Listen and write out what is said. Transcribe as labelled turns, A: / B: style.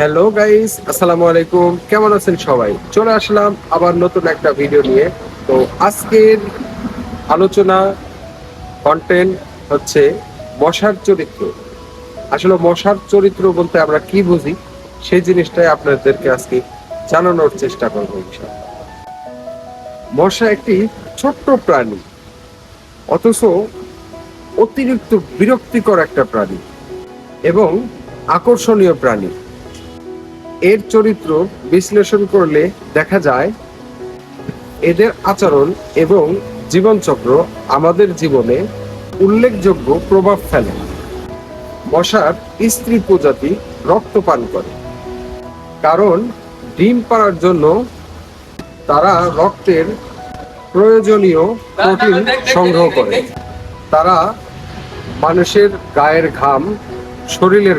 A: Hello guys, আসসালামু আলাইকুম। কেমন আছেন সবাই? চলে আসলাম আবার নতুন একটা ভিডিও নিয়ে। তো আজকের আলোচনা কন্টেন্ট হচ্ছে মশার চরিত্র। আসলে মশার চরিত্র বলতে আমরা কি বুঝি সেই জিনিসটাই আপনাদেরকে আজকে জানানোর চেষ্টা করবো ইনশাআল্লাহ। মশা একটি ছোট্ট প্রাণী, অথচ অতিরিক্ত বিরক্তিকর একটা প্রাণী এবং আকর্ষণীয় প্রাণী। এর চরিত্র বিশ্লেষণ করলে দেখা যায় এদের আচরণ এবং জীবনচক্র আমাদের জীবনে উল্লেখযোগ্য প্রভাব ফেলে। মশার স্ত্রী প্রজাতি রক্ত পান করে, কারণ ডিম পাড়ার জন্য তারা রক্তের প্রয়োজনীয় প্রোটিন সংগ্রহ করে। তারা মানুষের গায়ের ঘাম, শরীরের